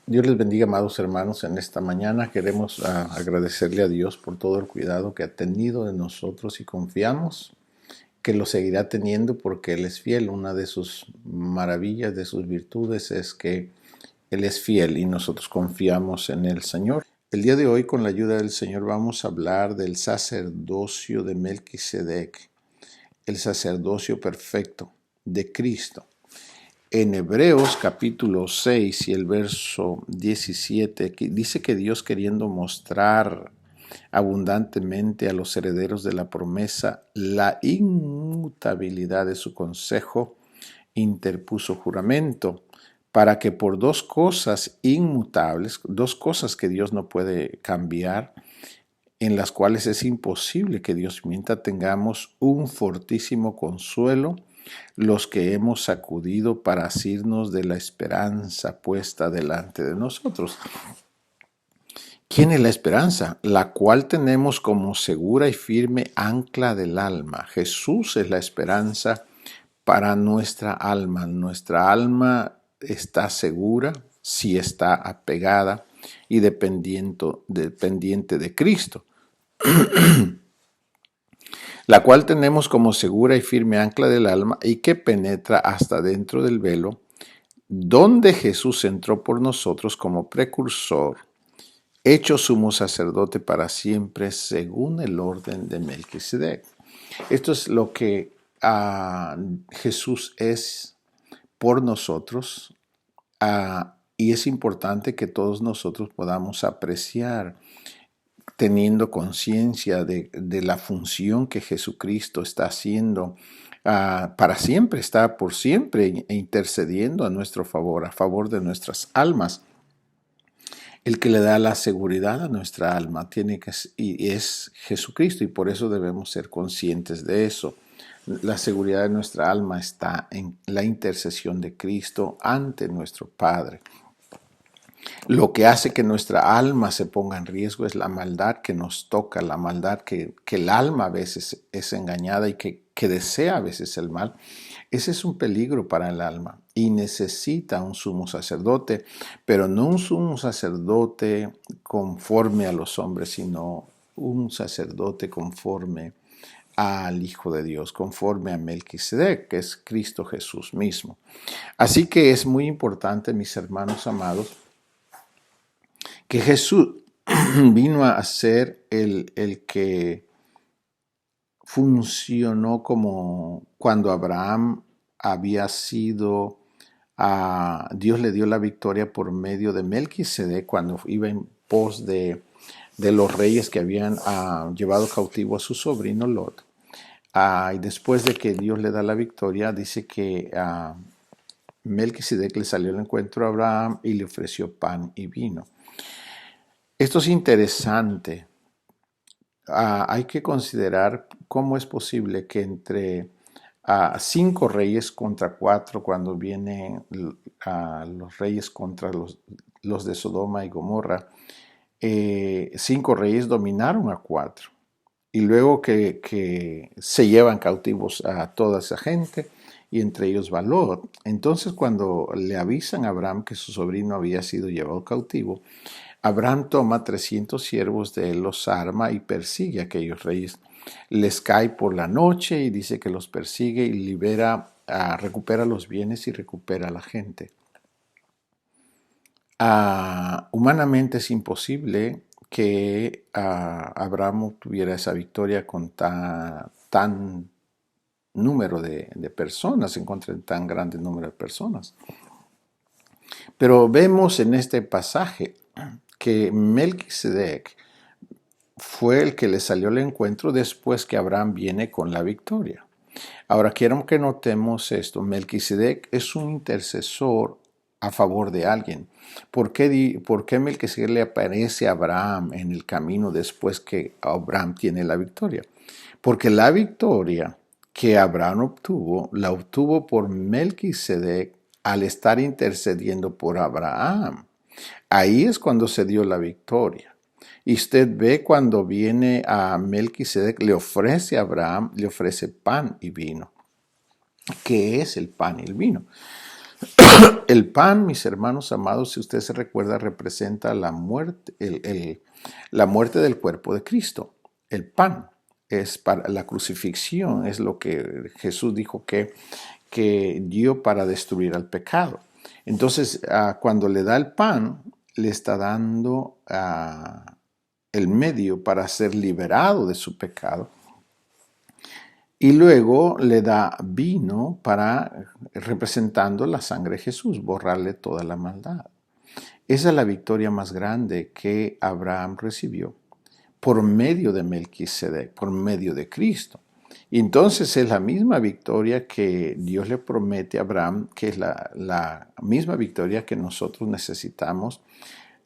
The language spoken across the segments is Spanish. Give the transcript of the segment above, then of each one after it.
Dios les bendiga, amados hermanos. En esta mañana queremos agradecerle a Dios por todo el cuidado que ha tenido de nosotros y confiamos que lo seguirá teniendo porque Él es fiel. Una de sus maravillas, de sus virtudes es que Él es fiel y nosotros confiamos en el Señor. El día de hoy, con la ayuda del Señor, vamos a hablar del sacerdocio de Melquisedec, el sacerdocio perfecto de Cristo. En Hebreos capítulo 6 y el verso 17 dice que Dios, queriendo mostrar abundantemente a los herederos de la promesa la inmutabilidad de su consejo, interpuso juramento para que por dos cosas inmutables, dos cosas que Dios no puede cambiar, en las cuales es imposible que Dios mienta, tengamos un fortísimo consuelo los que hemos acudido para asirnos de la esperanza puesta delante de nosotros. ¿Quién es la esperanza? La cual tenemos como segura y firme ancla del alma. Jesús es la esperanza para nuestra alma. Nuestra alma está segura si está apegada y dependiente de Cristo, la cual tenemos como segura y firme ancla del alma y que penetra hasta dentro del velo, donde Jesús entró por nosotros como precursor, hecho sumo sacerdote para siempre según el orden de Melquisedec. Esto es lo que Jesús es por nosotros, y es importante que todos nosotros podamos apreciar, teniendo conciencia de la función que Jesucristo está haciendo para siempre, está por siempre intercediendo a nuestro favor, a favor de nuestras almas. El que le da la seguridad a nuestra alma y es Jesucristo, y por eso debemos ser conscientes de eso. La seguridad de nuestra alma está en la intercesión de Cristo ante nuestro Padre. Lo que hace que nuestra alma se ponga en riesgo es la maldad que nos toca, la maldad que el alma a veces es engañada y que desea a veces el mal. Ese es un peligro para el alma y necesita un sumo sacerdote, pero no un sumo sacerdote conforme a los hombres, sino un sacerdote conforme al Hijo de Dios, conforme a Melquisedec, que es Cristo Jesús mismo. Así que es muy importante, mis hermanos amados, que Jesús vino a ser el que funcionó como cuando Abraham había sido, Dios le dio la victoria por medio de Melquisedec cuando iba en pos de los reyes que habían llevado cautivo a su sobrino Lot. Y después de que Dios le da la victoria, dice que Melquisedec le salió al encuentro a Abraham y le ofreció pan y vino. Esto es interesante. Hay que considerar cómo es posible que entre 5 reyes contra 4, cuando vienen los reyes contra los de Sodoma y Gomorra, 5 reyes dominaron a 4. Y luego que se llevan cautivos a toda esa gente, y entre ellos va Lot. Entonces, cuando le avisan a Abraham que su sobrino había sido llevado cautivo, Abraham toma 300 siervos de él, los arma y persigue a aquellos reyes. Les cae por la noche y dice que los persigue y recupera los bienes y recupera a la gente. Humanamente es imposible que Abraham obtuviera esa victoria con tan número de personas, en contra de tan grande número de personas. Pero vemos en este pasaje que Melquisedec fue el que le salió al encuentro después que Abraham viene con la victoria. Ahora quiero que notemos esto. Melquisedec es un intercesor a favor de alguien. ¿Por qué Melquisedec le aparece a Abraham en el camino después que Abraham tiene la victoria? Porque la victoria que Abraham obtuvo, la obtuvo por Melquisedec al estar intercediendo por Abraham. Ahí es cuando se dio la victoria. Y usted ve cuando viene a Melquisedec, le ofrece a Abraham, le ofrece pan y vino. ¿Qué es el pan y el vino? El pan, mis hermanos amados, si usted se recuerda, representa la muerte del cuerpo de Cristo. El pan es para la crucifixión, es lo que Jesús dijo que dio para destruir al pecado. Entonces, cuando le da el pan, le está dando el medio para ser liberado de su pecado. Y luego le da vino para, representando la sangre de Jesús, borrarle toda la maldad. Esa es la victoria más grande que Abraham recibió por medio de Melquisedec, por medio de Cristo. Y entonces es la misma victoria que Dios le promete a Abraham, que es la misma victoria que nosotros necesitamos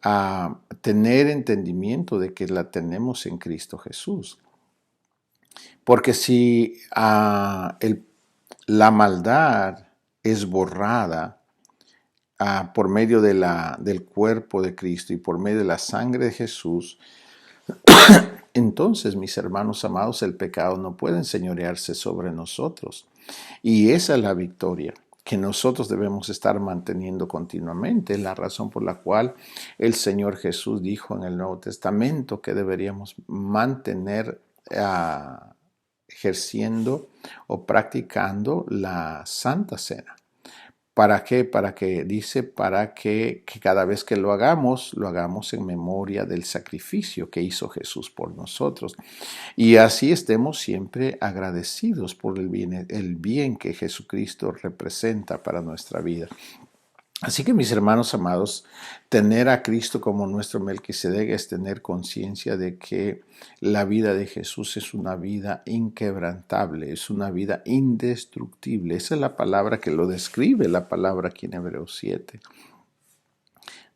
a tener entendimiento de que la tenemos en Cristo Jesús. Porque si la maldad es borrada por medio del cuerpo de Cristo y por medio de la sangre de Jesús, entonces, mis hermanos amados, el pecado no puede enseñorearse sobre nosotros. Y esa es la victoria que nosotros debemos estar manteniendo continuamente. Es la razón por la cual el Señor Jesús dijo en el Nuevo Testamento que deberíamos mantener ejerciendo o practicando la Santa Cena. ¿Para qué? Para que cada vez que lo hagamos en memoria del sacrificio que hizo Jesús por nosotros. Y así estemos siempre agradecidos por el bien que Jesucristo representa para nuestra vida. Así que, mis hermanos amados, tener a Cristo como nuestro Melquisedec es tener conciencia de que la vida de Jesús es una vida inquebrantable, es una vida indestructible. Esa es la palabra que lo describe, la palabra aquí en Hebreos 7.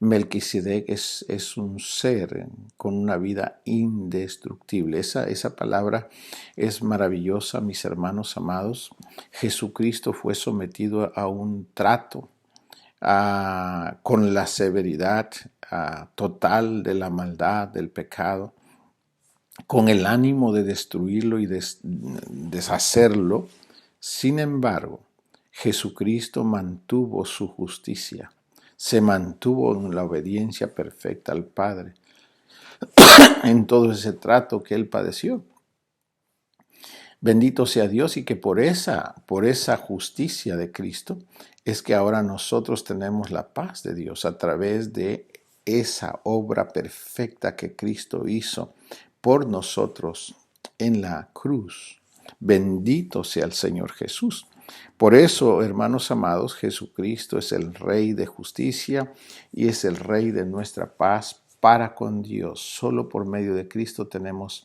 Melquisedec es un ser con una vida indestructible. Esa palabra es maravillosa, mis hermanos amados. Jesucristo fue sometido a un trato con la severidad total de la maldad, del pecado, con el ánimo de destruirlo y deshacerlo. Sin embargo, Jesucristo mantuvo su justicia, se mantuvo en la obediencia perfecta al Padre en todo ese trato que Él padeció. Bendito sea Dios, y que por esa justicia de Cristo es que ahora nosotros tenemos la paz de Dios a través de esa obra perfecta que Cristo hizo por nosotros en la cruz. Bendito sea el Señor Jesús. Por eso, hermanos amados, Jesucristo es el Rey de justicia y es el Rey de nuestra paz para con Dios. Solo por medio de Cristo tenemos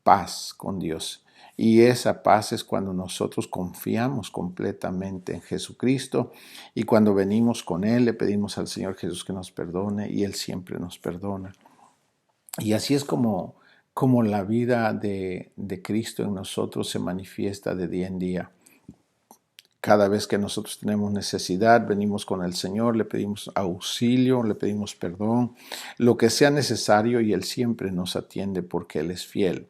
paz con Dios. Y esa paz es cuando nosotros confiamos completamente en Jesucristo y cuando venimos con Él le pedimos al Señor Jesús que nos perdone y Él siempre nos perdona. Y así es como la vida de Cristo en nosotros se manifiesta de día en día. Cada vez que nosotros tenemos necesidad, venimos con el Señor, le pedimos auxilio, le pedimos perdón, lo que sea necesario, y Él siempre nos atiende porque Él es fiel.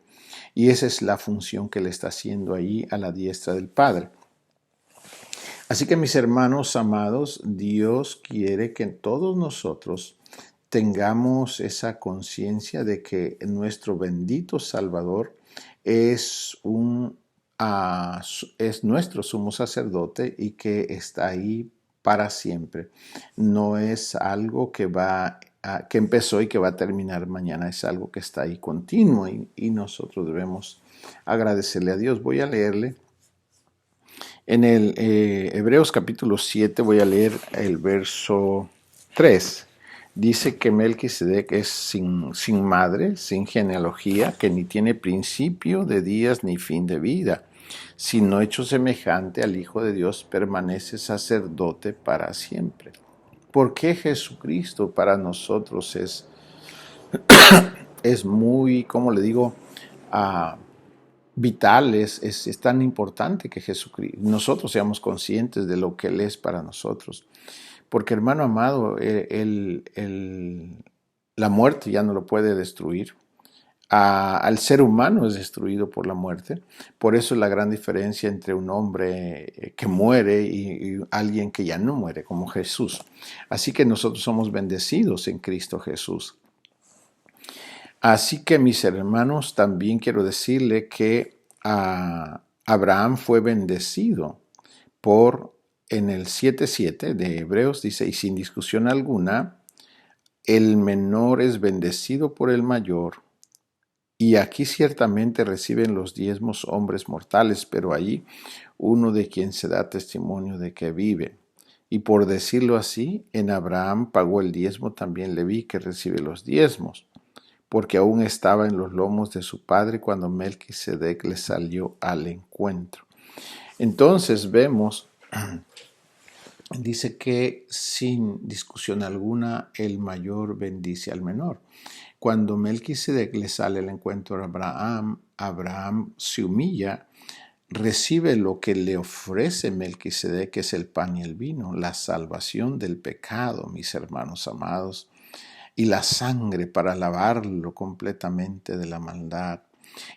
Y esa es la función que Él está haciendo ahí a la diestra del Padre. Así que, mis hermanos amados, Dios quiere que todos nosotros tengamos esa conciencia de que nuestro bendito Salvador es nuestro sumo sacerdote y que está ahí para siempre. No es algo que empezó y que va a terminar mañana, es algo que está ahí continuo y nosotros debemos agradecerle a Dios. Voy a leerle en el Hebreos capítulo 7, voy a leer el verso 3. Dice que Melquisedec es sin madre, sin genealogía, que ni tiene principio de días ni fin de vida, sino hecho semejante al Hijo de Dios, permanece sacerdote para siempre. ¿Por qué Jesucristo para nosotros es muy, ¿cómo le digo?, vital, es tan importante que nosotros seamos conscientes de lo que Él es para nosotros? Porque, hermano amado, la muerte ya no lo puede destruir. al ser humano es destruido por la muerte. Por eso es la gran diferencia entre un hombre que muere y alguien que ya no muere, como Jesús. Así que nosotros somos bendecidos en Cristo Jesús. Así que, mis hermanos, también quiero decirle que Abraham fue bendecido en el 7:7 de Hebreos, dice, y sin discusión alguna, el menor es bendecido por el mayor. Y aquí ciertamente reciben los diezmos hombres mortales, pero allí uno de quien se da testimonio de que vive. Y por decirlo así, en Abraham pagó el diezmo también Leví, que recibe los diezmos, porque aún estaba en los lomos de su padre cuando Melquisedec le salió al encuentro. Entonces vemos, dice que sin discusión alguna el mayor bendice al menor. Cuando Melquisedec le sale al encuentro a Abraham, Abraham se humilla, recibe lo que le ofrece Melquisedec, que es el pan y el vino, la salvación del pecado, mis hermanos amados, y la sangre para lavarlo completamente de la maldad.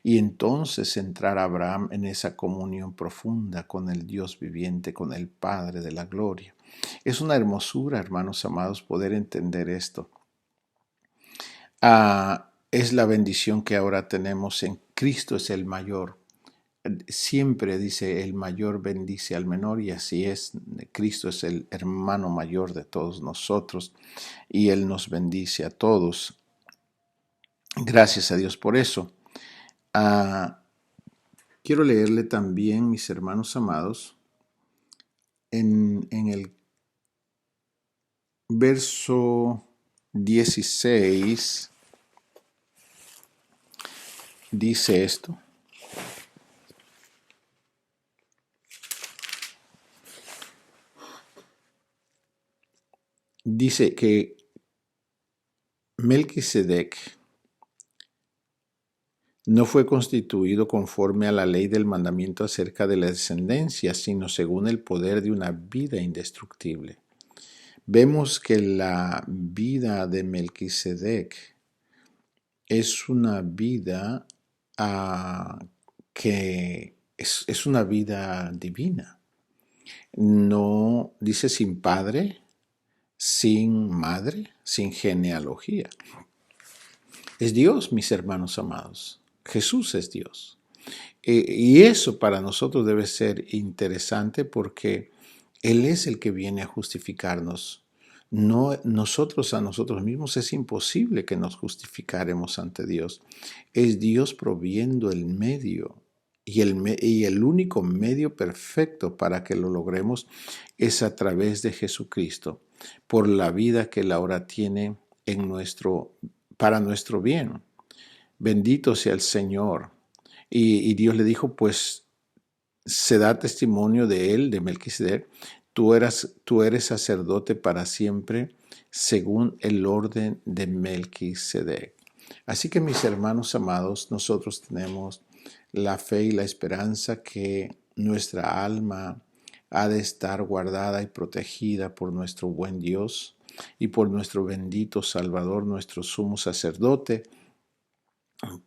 Y entonces entrar Abraham en esa comunión profunda con el Dios viviente, con el Padre de la gloria. Es una hermosura, hermanos amados, poder entender esto. Es la bendición que ahora tenemos en Cristo, es el mayor. Siempre dice el mayor bendice al menor, y así es. Cristo es el hermano mayor de todos nosotros y Él nos bendice a todos. Gracias a Dios por eso. Quiero leerle también, mis hermanos amados, en el verso 16 dice esto. Dice que Melquisedec no fue constituido conforme a la ley del mandamiento acerca de la descendencia, sino según el poder de una vida indestructible. Vemos que la vida de Melquisedec es una vida que es una vida divina. No dice sin padre, sin madre, sin genealogía. Es Dios, mis hermanos amados. Jesús es Dios. Y eso para nosotros debe ser interesante porque Él es el que viene a justificarnos. No nosotros a nosotros mismos. Es imposible que nos justificaremos ante Dios. Es Dios proviendo el medio. Y el único medio perfecto para que lo logremos es a través de Jesucristo, por la vida que Él ahora tiene para nuestro bien. Bendito sea el Señor. Y Dios le dijo, pues se da testimonio de él, de Melquisedec, tú eres sacerdote para siempre, según el orden de Melquisedec. Así que, mis hermanos amados, nosotros tenemos la fe y la esperanza que nuestra alma ha de estar guardada y protegida por nuestro buen Dios y por nuestro bendito Salvador, nuestro sumo sacerdote,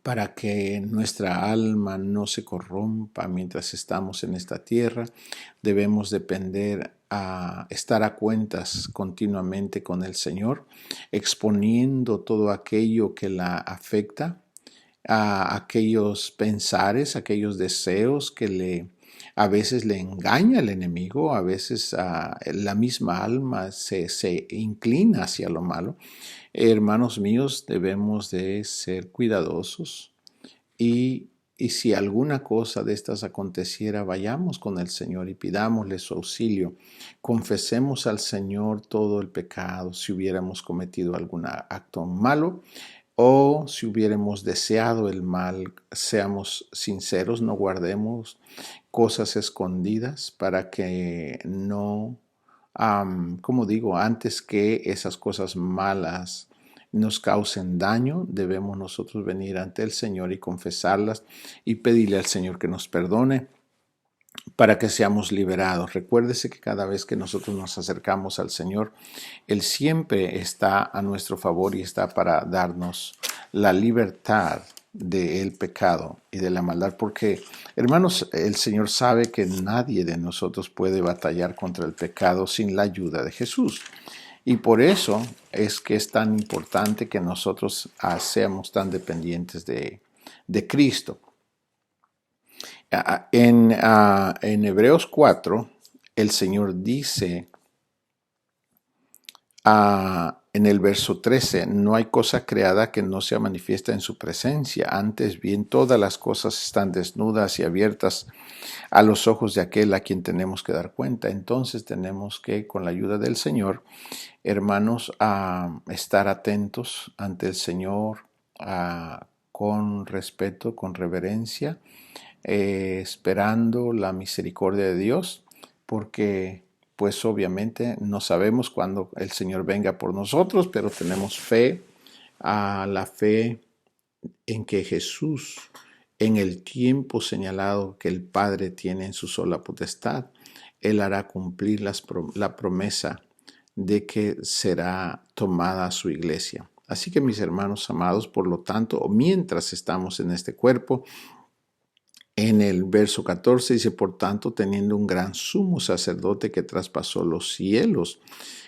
para que nuestra alma no se corrompa mientras estamos en esta tierra. Debemos depender a estar a cuentas continuamente con el Señor, exponiendo todo aquello que la afecta, a aquellos pensares, aquellos deseos que a veces le engaña el enemigo, a veces la misma alma se inclina hacia lo malo. Hermanos míos, debemos de ser cuidadosos y si alguna cosa de estas aconteciera, vayamos con el Señor y pidámosle su auxilio. Confesemos al Señor todo el pecado, si hubiéramos cometido algún acto malo o si hubiéramos deseado el mal. Seamos sinceros, no guardemos cosas escondidas para que no, como digo, antes que esas cosas malas nos causen daño, debemos nosotros venir ante el Señor y confesarlas y pedirle al Señor que nos perdone para que seamos liberados. Recuérdese que cada vez que nosotros nos acercamos al Señor, Él siempre está a nuestro favor y está para darnos la libertad del pecado y de la maldad, porque, hermanos, el Señor sabe que nadie de nosotros puede batallar contra el pecado sin la ayuda de Jesús. Y por eso es que es tan importante que nosotros seamos tan dependientes de Cristo. En Hebreos 4, el Señor dice en el verso 13, no hay cosa creada que no sea manifiesta en su presencia. Antes bien, todas las cosas están desnudas y abiertas a los ojos de aquel a quien tenemos que dar cuenta. Entonces tenemos que, con la ayuda del Señor, hermanos, estar atentos ante el Señor con respeto, con reverencia, esperando la misericordia de Dios, porque pues obviamente no sabemos cuándo el Señor venga por nosotros, pero tenemos fe, la fe en que Jesús, en el tiempo señalado que el Padre tiene en su sola potestad, Él hará cumplir la promesa de que será tomada su iglesia. Así que mis hermanos amados, por lo tanto, mientras estamos en este cuerpo, en el verso 14 dice, por tanto, teniendo un gran sumo sacerdote que traspasó los cielos,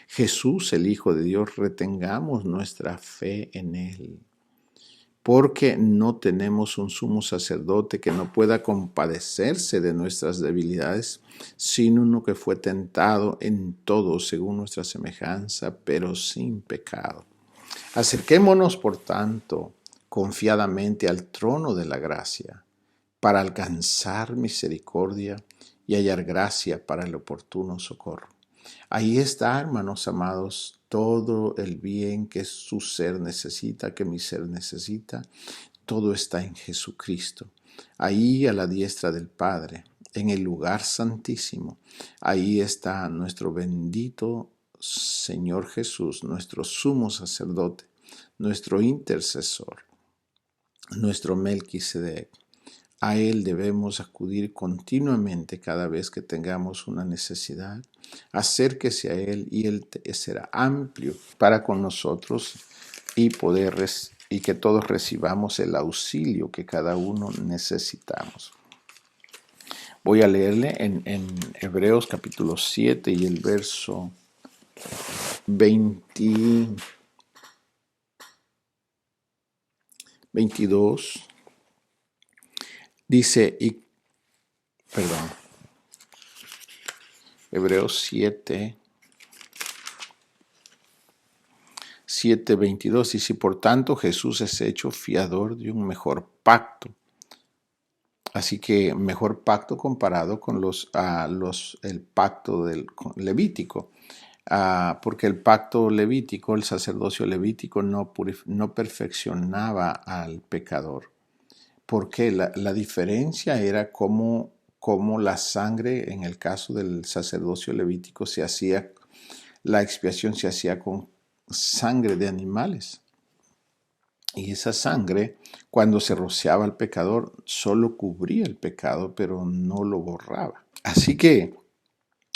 Jesús, el Hijo de Dios, retengamos nuestra fe en Él. Porque no tenemos un sumo sacerdote que no pueda compadecerse de nuestras debilidades, sino uno que fue tentado en todo según nuestra semejanza, pero sin pecado. Acerquémonos, por tanto, confiadamente al trono de la gracia, para alcanzar misericordia y hallar gracia para el oportuno socorro. Ahí está, hermanos amados, todo el bien que su ser necesita, que mi ser necesita, todo está en Jesucristo. Ahí a la diestra del Padre, en el lugar santísimo, ahí está nuestro bendito Señor Jesús, nuestro sumo sacerdote, nuestro intercesor, nuestro Melquisedec. A Él debemos acudir continuamente cada vez que tengamos una necesidad. Acérquese a Él y Él será amplio para con nosotros y que todos recibamos el auxilio que cada uno necesitamos. Voy a leerle en Hebreos capítulo 7 y el verso 22. Dice, Hebreos 7:22 dice, por tanto Jesús es hecho fiador de un mejor pacto. Así que mejor pacto comparado con el pacto del Levítico. Porque el pacto levítico, el sacerdocio levítico no perfeccionaba al pecador. Porque la diferencia era cómo la sangre, en el caso del sacerdocio levítico, la expiación se hacía con sangre de animales. Y esa sangre, cuando se rociaba al pecador, solo cubría el pecado, pero no lo borraba. Así que,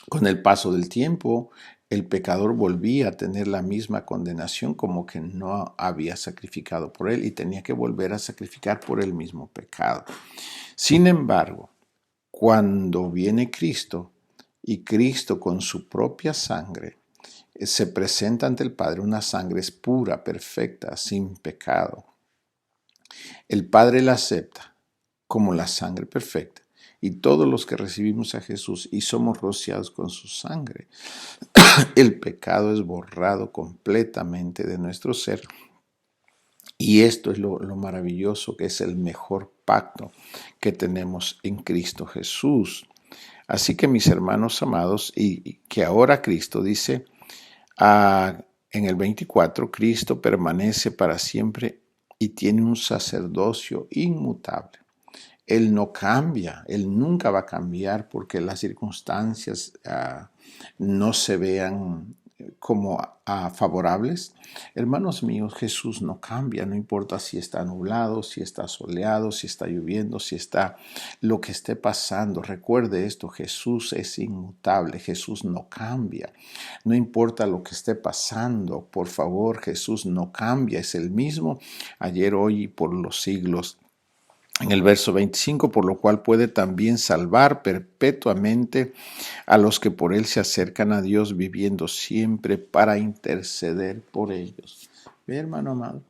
con el paso del tiempo, el pecador volvía a tener la misma condenación como que no había sacrificado por él y tenía que volver a sacrificar por el mismo pecado. Sin embargo, cuando viene Cristo y Cristo con su propia sangre se presenta ante el Padre, una sangre pura, perfecta, sin pecado. El Padre la acepta como la sangre perfecta y todos los que recibimos a Jesús y somos rociados con su sangre, el pecado es borrado completamente de nuestro ser. Y esto es lo maravilloso, que es el mejor pacto que tenemos en Cristo Jesús. Así que mis hermanos amados, y que ahora Cristo dice en el 24, Cristo permanece para siempre y tiene un sacerdocio inmutable. Él no cambia, Él nunca va a cambiar porque las circunstancias no se vean como favorables. Hermanos míos, Jesús no cambia, no importa si está nublado, si está soleado, si está lloviendo, si está lo que esté pasando. Recuerde esto, Jesús es inmutable, Jesús no cambia. No importa lo que esté pasando, por favor, Jesús no cambia, es el mismo ayer, hoy y por los siglos En el verso 25, por lo cual puede también salvar perpetuamente a los que por él se acercan a Dios, viviendo siempre para interceder por ellos. Ve, hermano amado,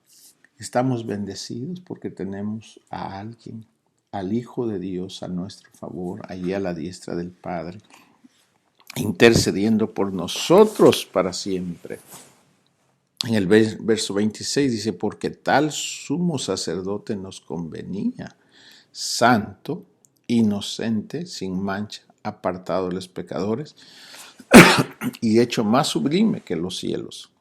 estamos bendecidos porque tenemos a alguien, al Hijo de Dios a nuestro favor, allí a la diestra del Padre, intercediendo por nosotros para siempre. En el verso 26 dice, porque tal sumo sacerdote nos convenía, santo, inocente, sin mancha, apartado de los pecadores y hecho más sublime que los cielos,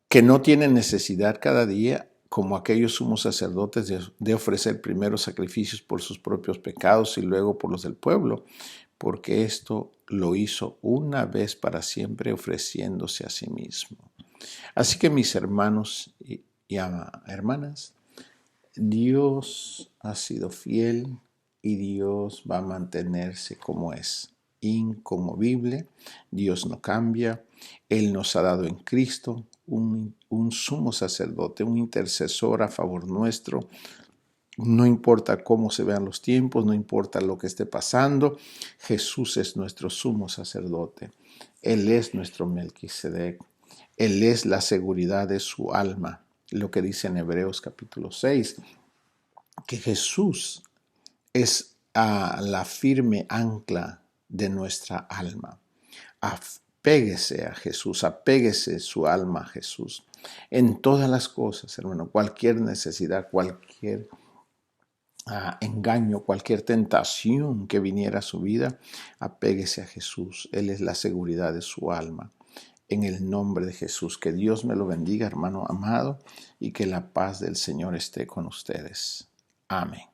que no tiene necesidad cada día, como aquellos sumos sacerdotes, de ofrecer primero sacrificios por sus propios pecados y luego por los del pueblo, porque esto lo hizo una vez para siempre, ofreciéndose a sí mismo. Así que, mis hermanos y hermanas, Dios ha sido fiel y Dios va a mantenerse como es, inconmovible. Dios no cambia. Él nos ha dado en Cristo un sumo sacerdote, un intercesor a favor nuestro. No importa cómo se vean los tiempos, no importa lo que esté pasando, Jesús es nuestro sumo sacerdote. Él es nuestro Melquisedec. Él es la seguridad de su alma. Lo que dice en Hebreos capítulo 6, que Jesús es la firme ancla de nuestra alma. Apéguese a Jesús, apéguese su alma a Jesús. En todas las cosas, hermano, cualquier necesidad, cualquier engaño, cualquier tentación que viniera a su vida, apéguese a Jesús. Él es la seguridad de su alma. En el nombre de Jesús, que Dios me lo bendiga, hermano amado, y que la paz del Señor esté con ustedes. Amén.